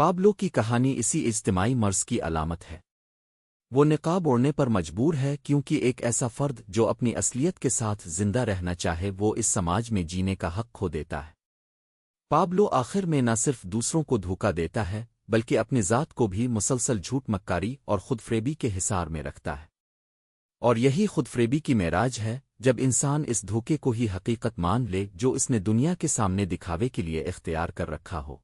Pablo کی کہانی اسی اجتماعی مرض کی علامت ہے۔ وہ نقاب اوڑھنے پر مجبور ہے کیونکہ ایک ایسا فرد جو اپنی اصلیت کے ساتھ زندہ رہنا چاہے وہ اس سماج میں جینے کا حق کھو دیتا ہے۔ پابلو آخر میں نہ صرف دوسروں کو دھوکا دیتا ہے بلکہ اپنی ذات کو بھی مسلسل جھوٹ مکاری اور خود فریبی کے حصار میں رکھتا ہے۔ اور یہی خود فریبی کی معراج ہے جب انسان اس دھوکے کو ہی حقیقت مان لے جو اس نے دنیا کے سامنے دکھاوے کے لیے اختیار کر رکھا ہو۔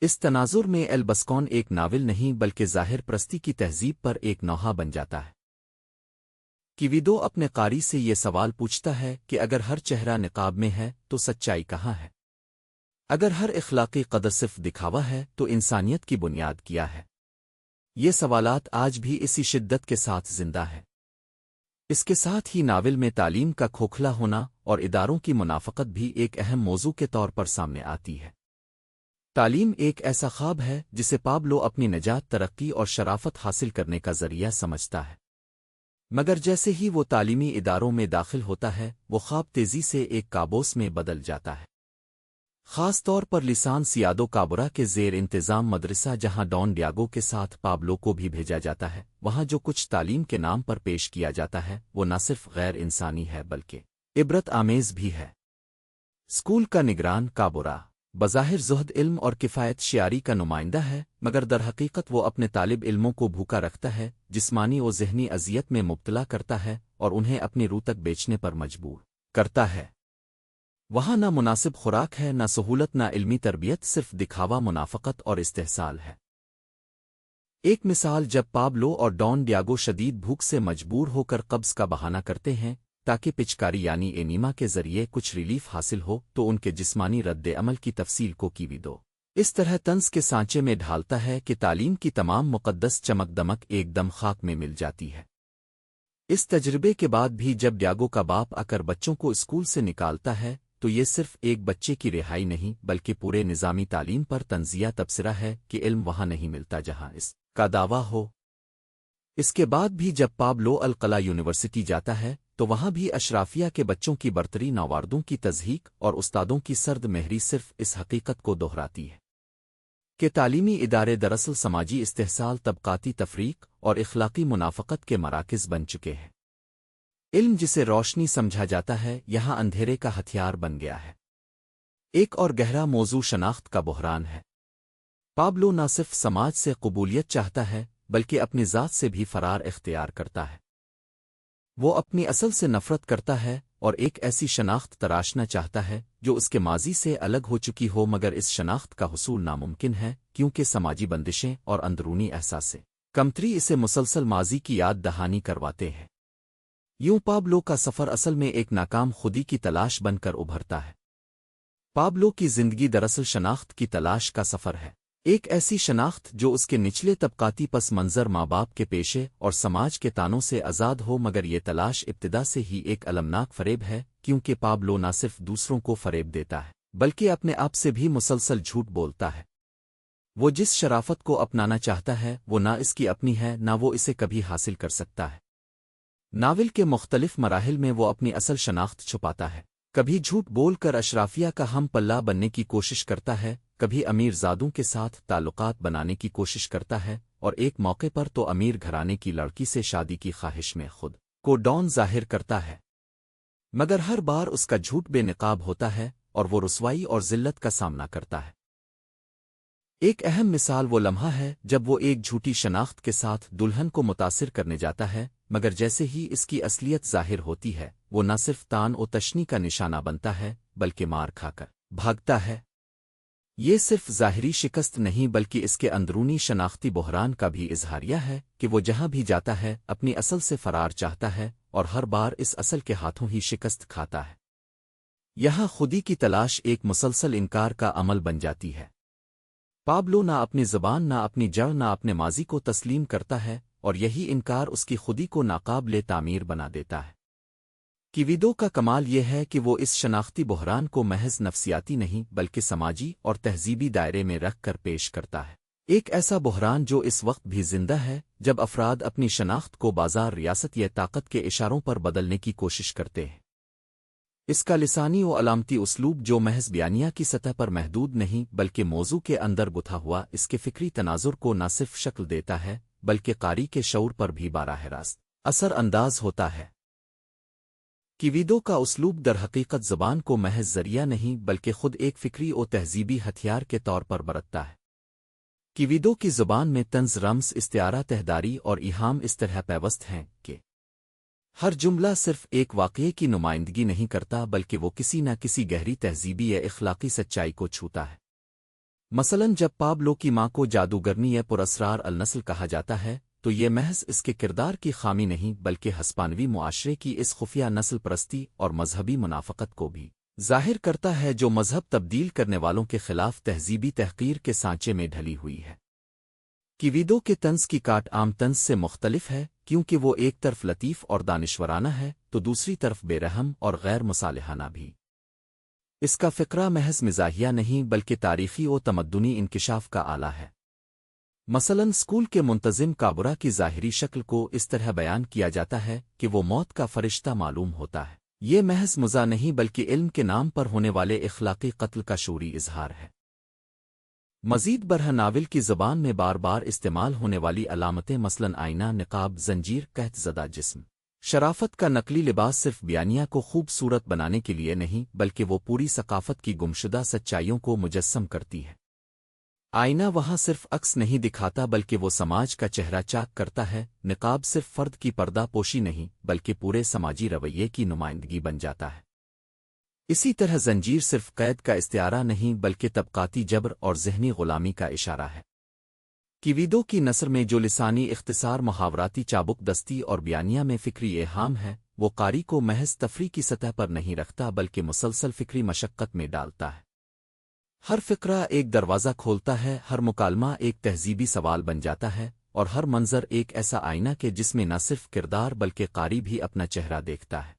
اس تناظر میں ایل بسکون ایک ناول نہیں بلکہ ظاہر پرستی کی تہذیب پر ایک نوحہ بن جاتا ہے۔ کیویدو اپنے قاری سے یہ سوال پوچھتا ہے کہ اگر ہر چہرہ نقاب میں ہے تو سچائی کہاں ہے؟ اگر ہر اخلاقی قدر صرف دکھاوا ہے تو انسانیت کی بنیاد کیا ہے؟ یہ سوالات آج بھی اسی شدت کے ساتھ زندہ ہے۔ اس کے ساتھ ہی ناول میں تعلیم کا کھوکھلا ہونا اور اداروں کی منافقت بھی ایک اہم موضوع کے طور پر سامنے آتی ہے۔ تعلیم ایک ایسا خواب ہے جسے پابلو اپنی نجات، ترقی اور شرافت حاصل کرنے کا ذریعہ سمجھتا ہے، مگر جیسے ہی وہ تعلیمی اداروں میں داخل ہوتا ہے وہ خواب تیزی سے ایک کابوس میں بدل جاتا ہے۔ خاص طور پر لسان سیادو کابرا کے زیر انتظام مدرسہ جہاں ڈان ڈیاگو کے ساتھ پابلو کو بھی بھیجا جاتا ہے، وہاں جو کچھ تعلیم کے نام پر پیش کیا جاتا ہے وہ نہ صرف غیر انسانی ہے بلکہ عبرت آمیز بھی ہے۔ اسکول کا نگران کابرا بظاہر زہد، علم اور کفایت شعاری کا نمائندہ ہے، مگر در حقیقت وہ اپنے طالب علموں کو بھوکا رکھتا ہے، جسمانی و ذہنی اذیت میں مبتلا کرتا ہے اور انہیں اپنی روح تک بیچنے پر مجبور کرتا ہے۔ وہاں نہ مناسب خوراک ہے، نہ سہولت، نہ علمی تربیت، صرف دکھاوا، منافقت اور استحصال ہے۔ ایک مثال، جب پابلو اور ڈان ڈیاگو شدید بھوک سے مجبور ہو کر قبض کا بہانہ کرتے ہیں تاکہ پچکاری یعنی اینیما کے ذریعے کچھ ریلیف حاصل ہو، تو ان کے جسمانی رد عمل کی تفصیل کو کیویدو اس طرح طنز کے سانچے میں ڈھالتا ہے کہ تعلیم کی تمام مقدس چمک دمک ایک دم خاک میں مل جاتی ہے۔ اس تجربے کے بعد بھی جب ڈیاگو کا باپ آ کر بچوں کو اسکول سے نکالتا ہے تو یہ صرف ایک بچے کی رہائی نہیں بلکہ پورے نظامی تعلیم پر طنزیہ تبصرہ ہے کہ علم وہاں نہیں ملتا جہاں اس کا دعویٰ ہو۔ اس کے بعد بھی جب پابلو القلع یونیورسٹی جاتا ہے تو وہاں بھی اشرافیہ کے بچوں کی برتری، نواردوں کی تضحیک اور استادوں کی سرد مہری صرف اس حقیقت کو دہراتی ہے کہ تعلیمی ادارے دراصل سماجی استحصال، طبقاتی تفریق اور اخلاقی منافقت کے مراکز بن چکے ہیں۔ علم جسے روشنی سمجھا جاتا ہے یہاں اندھیرے کا ہتھیار بن گیا ہے۔ ایک اور گہرا موضوع شناخت کا بحران ہے۔ پابلو نہ صرف سماج سے قبولیت چاہتا ہے بلکہ اپنی ذات سے بھی فرار اختیار کرتا ہے۔ وہ اپنی اصل سے نفرت کرتا ہے اور ایک ایسی شناخت تراشنا چاہتا ہے جو اس کے ماضی سے الگ ہو چکی ہو، مگر اس شناخت کا حصول ناممکن ہے کیونکہ سماجی بندشیں اور اندرونی احساس کمتری اسے مسلسل ماضی کی یاد دہانی کرواتے ہیں۔ یوں پابلو کا سفر اصل میں ایک ناکام خودی کی تلاش بن کر ابھرتا ہے۔ پابلو کی زندگی دراصل شناخت کی تلاش کا سفر ہے، ایک ایسی شناخت جو اس کے نچلے طبقاتی پس منظر، ماں باپ کے پیشے اور سماج کے تانوں سے آزاد ہو، مگر یہ تلاش ابتدا سے ہی ایک المناک فریب ہے کیونکہ پابلو نہ صرف دوسروں کو فریب دیتا ہے بلکہ اپنے آپ سے بھی مسلسل جھوٹ بولتا ہے۔ وہ جس شرافت کو اپنانا چاہتا ہے وہ نہ اس کی اپنی ہے نہ وہ اسے کبھی حاصل کر سکتا ہے۔ ناول کے مختلف مراحل میں وہ اپنی اصل شناخت چھپاتا ہے، کبھی جھوٹ بول کر اشرافیہ کا ہم پلہ بننے کی کوشش کرتا ہے، کبھی امیر زادوں کے ساتھ تعلقات بنانے کی کوشش کرتا ہے، اور ایک موقع پر تو امیر گھرانے کی لڑکی سے شادی کی خواہش میں خود کو ڈان ظاہر کرتا ہے، مگر ہر بار اس کا جھوٹ بے نقاب ہوتا ہے اور وہ رسوائی اور ذلت کا سامنا کرتا ہے۔ ایک اہم مثال وہ لمحہ ہے جب وہ ایک جھوٹی شناخت کے ساتھ دلہن کو متاثر کرنے جاتا ہے، مگر جیسے ہی اس کی اصلیت ظاہر ہوتی ہے وہ نہ صرف تان و تشنی کا نشانہ بنتا ہے بلکہ مار کھا کر بھاگتا ہے۔ یہ صرف ظاہری شکست نہیں بلکہ اس کے اندرونی شناختی بحران کا بھی اظہاریہ ہے کہ وہ جہاں بھی جاتا ہے اپنی اصل سے فرار چاہتا ہے اور ہر بار اس اصل کے ہاتھوں ہی شکست کھاتا ہے۔ یہاں خودی کی تلاش ایک مسلسل انکار کا عمل بن جاتی ہے۔ پابلو نہ اپنی زبان، نہ اپنی جڑ، نہ اپنے ماضی کو تسلیم کرتا ہے اور یہی انکار اس کی خودی کو ناقابل تعمیر بنا دیتا ہے۔ کیویدو کا کمال یہ ہے کہ وہ اس شناختی بحران کو محض نفسیاتی نہیں بلکہ سماجی اور تہذیبی دائرے میں رکھ کر پیش کرتا ہے، ایک ایسا بحران جو اس وقت بھی زندہ ہے جب افراد اپنی شناخت کو بازار، ریاست یا طاقت کے اشاروں پر بدلنے کی کوشش کرتے ہیں۔ اس کا لسانی و علامتی اسلوب جو محض بیانیہ کی سطح پر محدود نہیں بلکہ موضوع کے اندر گتھا ہوا اس کے فکری تناظر کو نہ صرف شکل دیتا ہے بلکہ قاری کے شعور پر بھی براہ راست اثر انداز ہوتا ہے۔ کیویدو کا اسلوب در حقیقت زبان کو محض ذریعہ نہیں بلکہ خود ایک فکری و تہذیبی ہتھیار کے طور پر برتتا ہے۔ کیویدو کی زبان میں طنز، رمز، استعارہ، تہداری اور ایہام اس طرح پیوست ہیں کہ ہر جملہ صرف ایک واقعے کی نمائندگی نہیں کرتا بلکہ وہ کسی نہ کسی گہری تہذیبی یا اخلاقی سچائی کو چھوتا ہے۔ مثلاً جب پابلو کی ماں کو جادوگرنی یا پراسرار النسل کہا جاتا ہے تو یہ محض اس کے کردار کی خامی نہیں بلکہ ہسپانوی معاشرے کی اس خفیہ نسل پرستی اور مذہبی منافقت کو بھی ظاہر کرتا ہے جو مذہب تبدیل کرنے والوں کے خلاف تہذیبی تحقیر کے سانچے میں ڈھلی ہوئی ہے۔ کیویدو کے طنز کی کاٹ عام طنز سے مختلف ہے کیونکہ وہ ایک طرف لطیف اور دانشورانہ ہے تو دوسری طرف بے رحم اور غیر مصالحانہ بھی۔ اس کا فقرہ محض مزاحیہ نہیں بلکہ تاریخی و تمدنی انکشاف کا آلہ ہے۔ مثلاً اسکول کے منتظم کابرا کی ظاہری شکل کو اس طرح بیان کیا جاتا ہے کہ وہ موت کا فرشتہ معلوم ہوتا ہے۔ یہ محض مزاح نہیں بلکہ علم کے نام پر ہونے والے اخلاقی قتل کا شعوری اظہار ہے۔ مزید برہ ناول کی زبان میں بار بار استعمال ہونے والی علامتیں مثلاً آئینہ، نقاب، زنجیر، قحط زدہ جسم، شرافت کا نقلی لباس صرف بیانیہ کو خوبصورت بنانے کے لیے نہیں بلکہ وہ پوری ثقافت کی گمشدہ سچائیوں کو مجسم کرتی ہے۔ آئینہ وہاں صرف عکس نہیں دکھاتا بلکہ وہ سماج کا چہرہ چاک کرتا ہے۔ نقاب صرف فرد کی پردہ پوشی نہیں بلکہ پورے سماجی رویے کی نمائندگی بن جاتا ہے۔ اسی طرح زنجیر صرف قید کا استعارہ نہیں بلکہ طبقاتی جبر اور ذہنی غلامی کا اشارہ ہے۔ کیویدو کی نثر میں جو لسانی اختصار، محاوراتی چابک دستی اور بیانیہ میں فکری ایہام ہے وہ قاری کو محض تفریح کی سطح پر نہیں رکھتا بلکہ مسلسل فکری مشقت میں ڈالتا ہے۔ ہر فقرہ ایک دروازہ کھولتا ہے، ہر مکالمہ ایک تہذیبی سوال بن جاتا ہے اور ہر منظر ایک ایسا آئینہ کے جس میں نہ صرف کردار بلکہ قاری بھی اپنا چہرہ دیکھتا ہے۔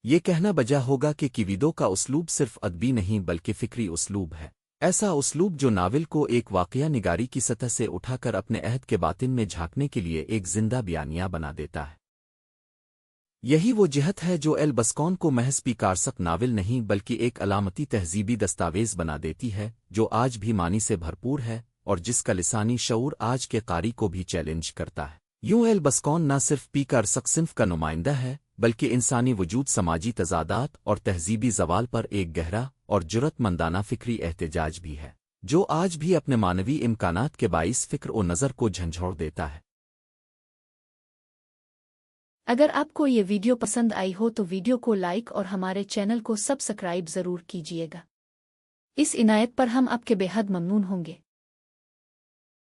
یہ کہنا بجا ہوگا کہ کیویدو کا اسلوب صرف ادبی نہیں بلکہ فکری اسلوب ہے، ایسا اسلوب جو ناول کو ایک واقعہ نگاری کی سطح سے اٹھا کر اپنے عہد کے باطن میں جھانکنے کے لیے ایک زندہ بیانیہ بنا دیتا ہے۔ یہی وہ جہت ہے جو ایل بسکون کو محض پیکارسک ناول نہیں بلکہ ایک علامتی تہذیبی دستاویز بنا دیتی ہے جو آج بھی معنی سے بھرپور ہے اور جس کا لسانی شعور آج کے قاری کو بھی چیلنج کرتا ہے۔ یوں ایل بسکون نہ صرف پیکارسک صنف کا نمائندہ ہے بلکہ انسانی وجود، سماجی تضادات اور تہذیبی زوال پر ایک گہرا اور جرات مندانہ فکری احتجاج بھی ہے جو آج بھی اپنے معنوی امکانات کے باعث فکر و نظر کو جھنجھوڑ دیتا ہے۔ اگر آپ کو یہ ویڈیو پسند آئی ہو تو ویڈیو کو لائک اور ہمارے چینل کو سبسکرائب ضرور کیجیے گا۔ اس عنایت پر ہم آپ کے بے حد ممنون ہوں گے۔